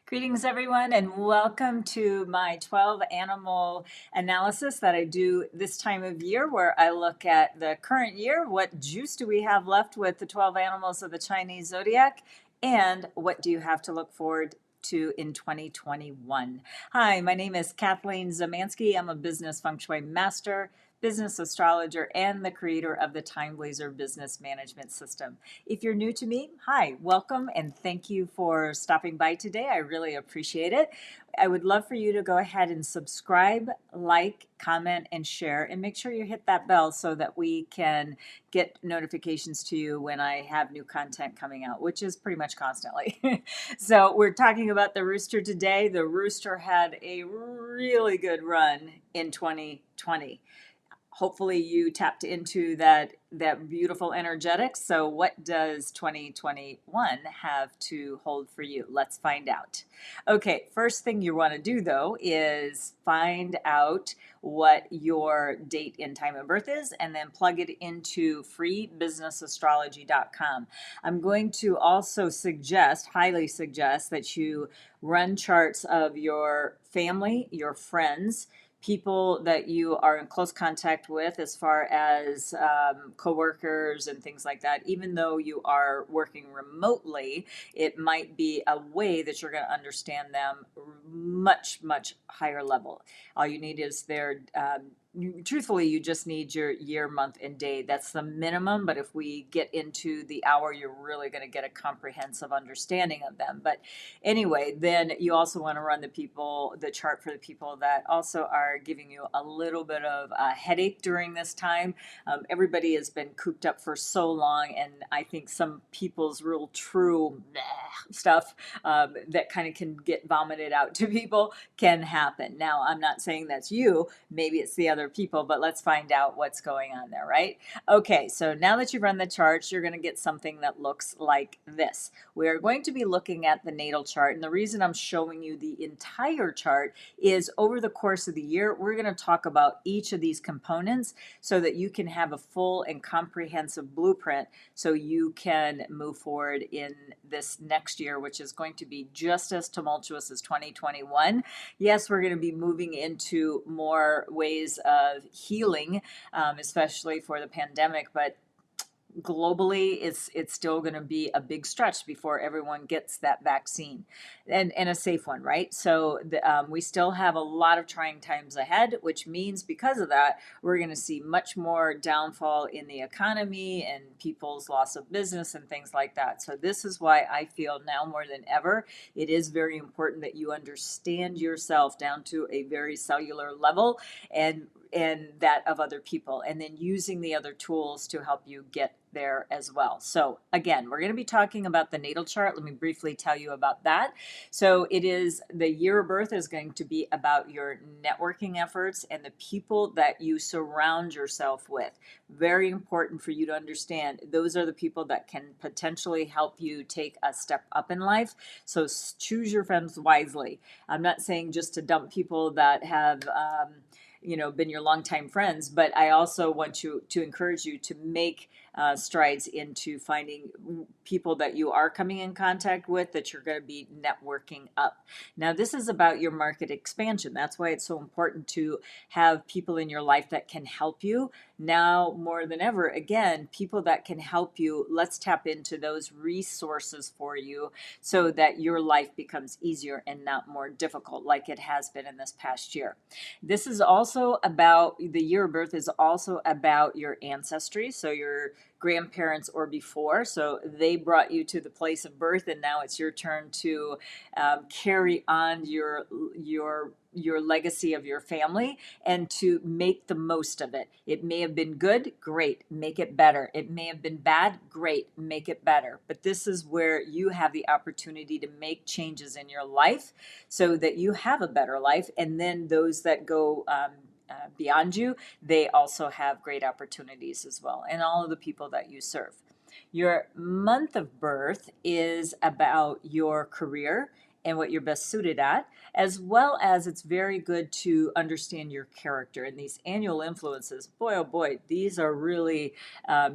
Greetings, everyone, and welcome to my 12 animal analysis that I do this time of year, where I look at the current year. What juice do we have left with the 12 animals of the Chinese Zodiac? And what do you have to look forward to in 2021? Hi, my name is Kathleen Zamansky. I'm a business feng shui master, business astrologer, and the creator of the Time Blazer business management system. If you're new to me, hi, welcome, and thank you for stopping by today. I really appreciate it. I would love for you to go ahead and subscribe, like, comment, and share, and make sure you hit that bell so that we can get notifications to you when I have new content coming out, which is pretty much constantly. So we're talking about the Rooster today. The Rooster had a really good run in 2020. Hopefully you tapped into that beautiful energetics. So what does 2021 have to hold for you? Let's find out. Okay, first thing you want to do though is find out what your date and time of birth is, and then plug it into freebusinessastrology.com. I'm going to also highly suggest that you run charts of your family, your friends, people that you are in close contact with, as far as coworkers and things like that. Even though you are working remotely, it might be a way that you're going to understand them much, much higher level. All you need is truthfully, you just need your year, month, and day. That's the minimum. But if we get into the hour, you're really going to get a comprehensive understanding of them. But anyway, then you also want to run the chart for the people that also are giving you a little bit of a headache during this time. Everybody has been cooped up for so long, and I think some people's real true stuff that kind of can get vomited out to people can happen. Now, I'm not saying that's you. Maybe it's the other people, but let's find out what's going on there, right? Okay, so now that you've run the charts, you're going to get something that looks like this. We are going to be looking at the natal chart, and the reason I'm showing you the entire chart is over the course of the year, we're going to talk about each of these components so that you can have a full and comprehensive blueprint so you can move forward in this next year, which is going to be just as tumultuous as 2021. Yes, we're going to be moving into more ways of healing, especially for the pandemic, but globally it's still going to be a big stretch before everyone gets that vaccine, and a safe one, right? So we still have a lot of trying times ahead, which means because of that, we're going to see much more downfall in the economy and people's loss of business and things like that. So this is why I feel now more than ever it is very important that you understand yourself down to a very cellular level, and that of other people, and then using the other tools to help you get there as well. So again, we're going to be talking about the natal chart. Let me briefly tell you about that. So it is the year of birth is going to be about your networking efforts and the people that you surround yourself with. Very important for you to understand. Those are the people that can potentially help you take a step up in life. So choose your friends wisely. I'm not saying just to dump people that have been your longtime friends, but I also want to encourage you to make strides into finding people that you are coming in contact with that you're going to be networking up. Now, this is about your market expansion. That's why it's so important to have people in your life that can help you. Now, more than ever, again, people that can help you, let's tap into those resources for you so that your life becomes easier and not more difficult like it has been in this past year. This is also about the year of birth is also about your ancestry. So your grandparents or before. So they brought you to the place of birth, and now it's your turn to carry on your legacy of your family and to make the most of it. It may have been good, great, make it better. It may have been bad, great, make it better. But this is where you have the opportunity to make changes in your life so that you have a better life. And then those that go beyond you, they also have great opportunities as well, and all of the people that you serve. Your month of birth is about your career and what you're best suited at, as well as it's very good to understand your character. And these annual influences, boy, oh boy, these are really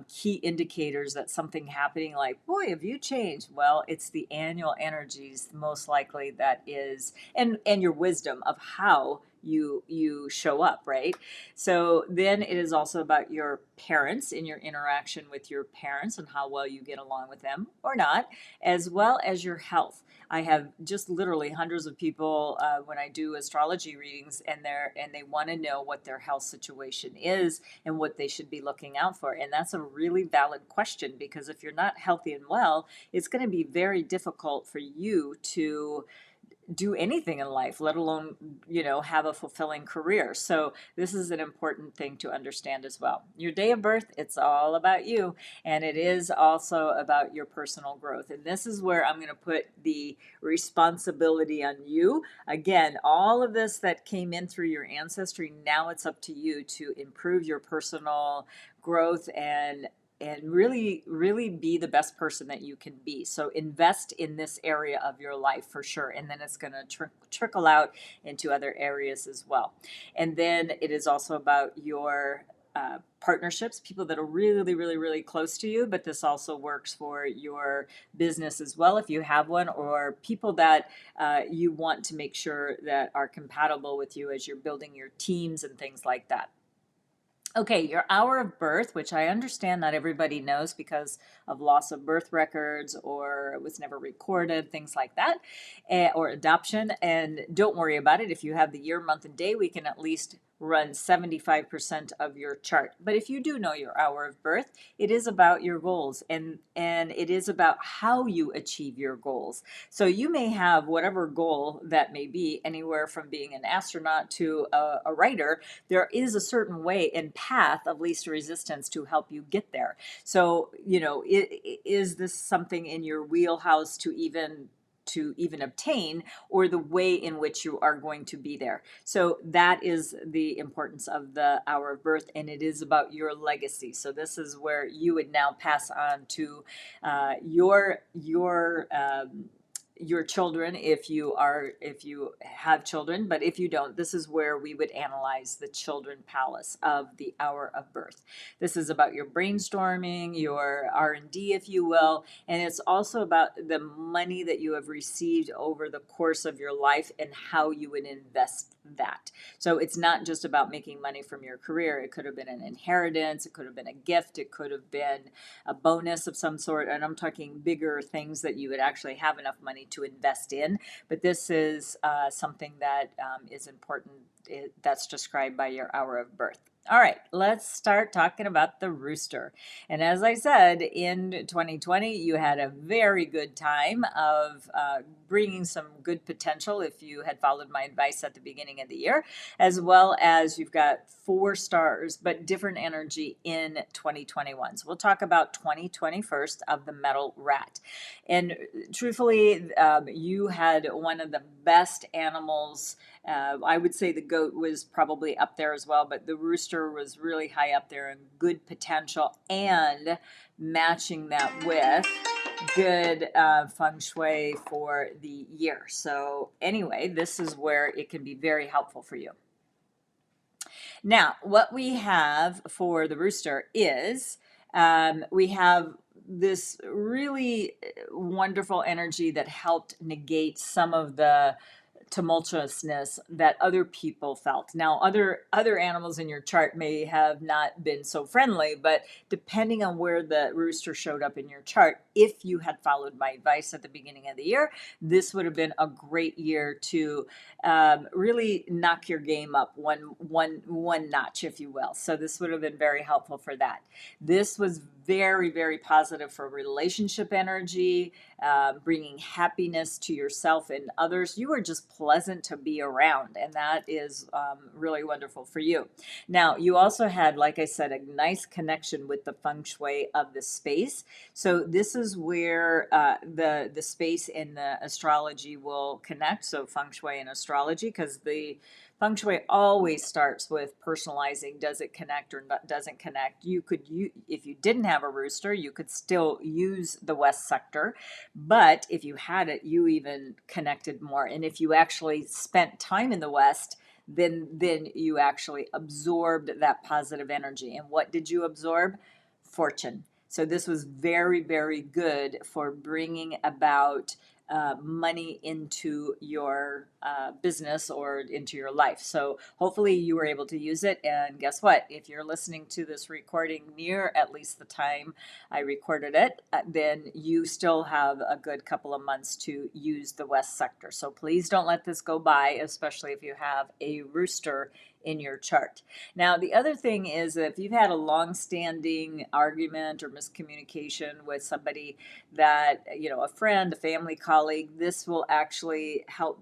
key indicators that something happening, like, boy, have you changed? Well, it's the annual energies most likely that is, and your wisdom of how you show up, right? So then it is also about your parents and your interaction with your parents and how well you get along with them or not, as well as your health. I have just literally hundreds of people when I do astrology readings, and they want to know what their health situation is and what they should be looking out for. And that's a really valid question, because if you're not healthy and well, it's going to be very difficult for you to do anything in life, let alone, have a fulfilling career. So this is an important thing to understand as well. Your day of birth, it's all about you, and it is also about your personal growth. And this is where I'm going to put the responsibility on you. Again, all of this that came in through your ancestry, now it's up to you to improve your personal growth and really be the best person that you can be. So invest in this area of your life for sure, and then it's going to trickle out into other areas as well. And then it is also about your partnerships, people that are really close to you, but this also works for your business as well if you have one, or people that you want to make sure that are compatible with you as you're building your teams and things like that. Okay, your hour of birth, which I understand not everybody knows because of loss of birth records or it was never recorded, things like that, or adoption. And don't worry about it. If you have the year, month, and day, we can at least run 75% of your chart. But if you do know your hour of birth, it is about your goals, and it is about how you achieve your goals. So you may have whatever goal that may be, anywhere from being an astronaut to a writer. There is a certain way and path of least resistance to help you get there. So, is this something in your wheelhouse to even obtain, or the way in which you are going to be there? So that is the importance of the hour of birth, and it is about your legacy. So this is where you would now pass on to your children, if you have children. But if you don't, this is where we would analyze the children palace of the hour of birth. This is about your brainstorming, your R&D, if you will, and it's also about the money that you have received over the course of your life and how you would invest that. So it's not just about making money from your career. It could have been an inheritance, it could have been a gift, it could have been a bonus of some sort, and I'm talking bigger things that you would actually have enough money to invest in. But this is something that is important, that's described by your hour of birth. All right, let's start talking about the rooster. And as I said, in 2020, you had a very good time of bringing some good potential if you had followed my advice at the beginning of the year, as well as you've got 4 stars, but different energy in 2021. So we'll talk about 2020 first, of the metal rat. And truthfully, you had one of the best animals. I would say the goat was probably up there as well, but the rooster was really high up there in good potential, and matching that with good feng shui for the year. So anyway, this is where it can be very helpful for you. Now, what we have for the rooster is we have this really wonderful energy that helped negate some of the tumultuousness that other people felt. Now, other animals in your chart may have not been so friendly, but depending on where the rooster showed up in your chart, if you had followed my advice at the beginning of the year, this would have been a great year to really knock your game up one notch, if you will. So this would have been very helpful for that. This was very positive for relationship energy, bringing happiness to yourself and others. You are just pleasant to be around, and that is really wonderful for you. Now, you also had, like I said, a nice connection with the feng shui of the space. So this is where the space and the astrology will connect. So feng shui and astrology, because the Feng Shui always starts with personalizing. Does it connect or doesn't connect? If you didn't have a rooster, you could still use the west sector, but if you had it, you even connected more. And if you actually spent time in the west, then you actually absorbed that positive energy. And what did you absorb? Fortune. So this was very, very good for bringing about money into your business or into your life. So hopefully you were able to use it. And guess what? If you're listening to this recording near at least the time I recorded it, then you still have a good couple of months to use the West sector. So please don't let this go by, especially if you have a rooster in your chart. Now, the other thing is that if you've had a long-standing argument or miscommunication with somebody that, a friend, a family colleague, this will actually help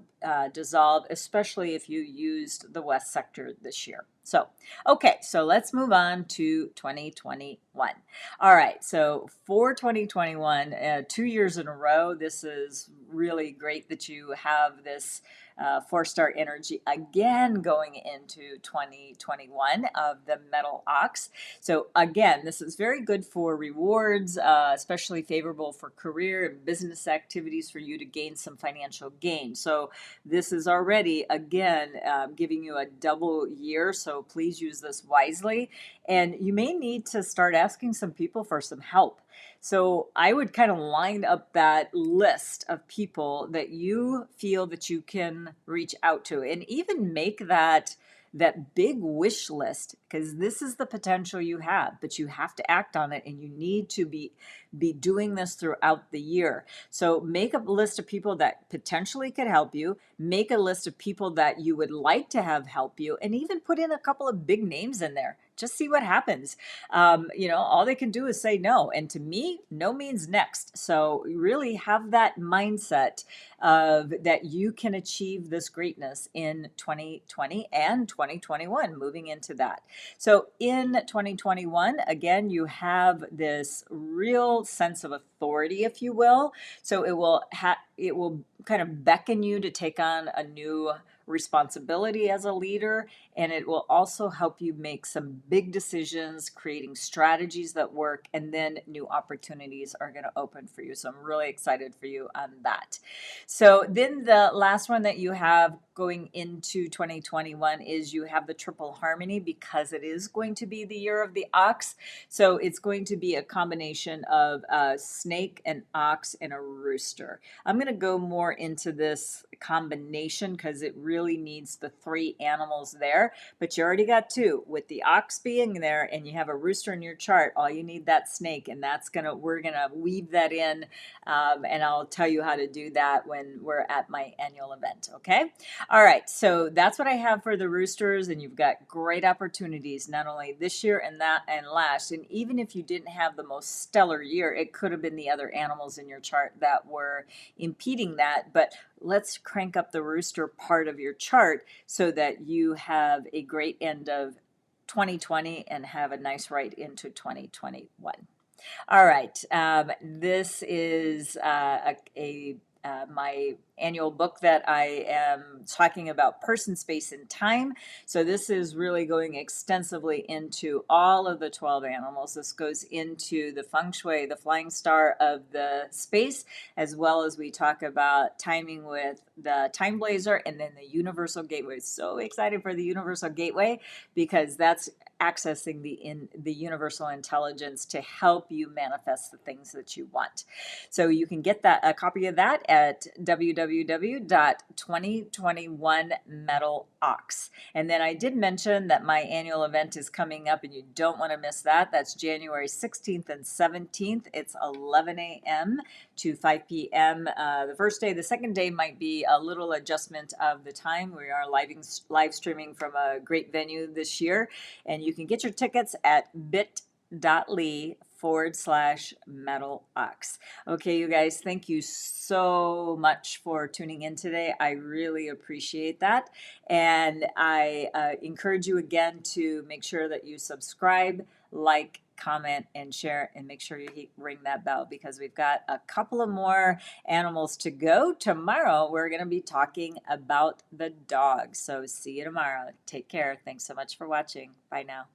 dissolve, especially if you used the West sector this year. So, okay, so let's move on to 2021. All right, so for 2021, 2 years in a row, this is really great that you have this 4-star energy again going into 2021 of the metal ox. So again, this is very good for rewards, especially favorable for career and business activities for you to gain some financial gain. So this is already, again, giving you a double year. So please use this wisely. And you may need to start asking some people for some help. So I would kind of line up that list of people that you feel that you can reach out to, and even make that big wish list, because this is the potential you have, but you have to act on it, and you need to be doing this throughout the year. So make a list of people that potentially could help you, make a list of people that you would like to have help you, and even put in a couple of big names in there. Just see what happens. All they can do is say no. And to me, no means next. So really have that mindset of that you can achieve this greatness in 2020 and 2021, moving into that. So in 2021, again, you have this real sense of authority, if you will. So it will kind of beckon you to take on a new responsibility as a leader, and it will also help you make some big decisions, creating strategies that work, and then new opportunities are going to open for you. So I'm really excited for you on that. So then the last one that you have going into 2021 is you have the triple harmony, because it is going to be the year of the ox. So it's going to be a combination of a snake, an ox, and a rooster. I'm going to go more into this combination because it really needs the 3 animals there, but you already got 2 with the ox being there, and you have a rooster in your chart. All you need that snake, and we're gonna weave that in, and I'll tell you how to do that when we're at my annual event. Okay. All right, so that's what I have for the roosters, and you've got great opportunities not only this year and last. And even if you didn't have the most stellar year, it could have been the other animals in your chart that were impeding that. But let's crank up the rooster part of your chart so that you have a great end of 2020 and have a nice right into 2021. All right, this is my annual book that I am talking about person, space, and time. So this is really going extensively into all of the 12 animals. This goes into the feng shui, the flying star of the space, as well as we talk about timing with the time blazer and then the universal gateway. So excited for the universal gateway because that's accessing the universal intelligence to help you manifest the things that you want. So you can get a copy of that at www.2021metalox. And then I did mention that my annual event is coming up and you don't want to miss that. That's January 16th and 17th. It's 11 a.m. to 5 p.m. The first day. The second day might be a little adjustment of the time. We are live streaming from a great venue this year, and you can get your tickets at bit.ly/metalox. Okay, you guys, thank you so much for tuning in today. I really appreciate that. And I encourage you again to make sure that you subscribe, like, comment, and share, and make sure you ring that bell because we've got a couple of more animals to go. Tomorrow, we're going to be talking about the dog. So see you tomorrow. Take care. Thanks so much for watching. Bye now.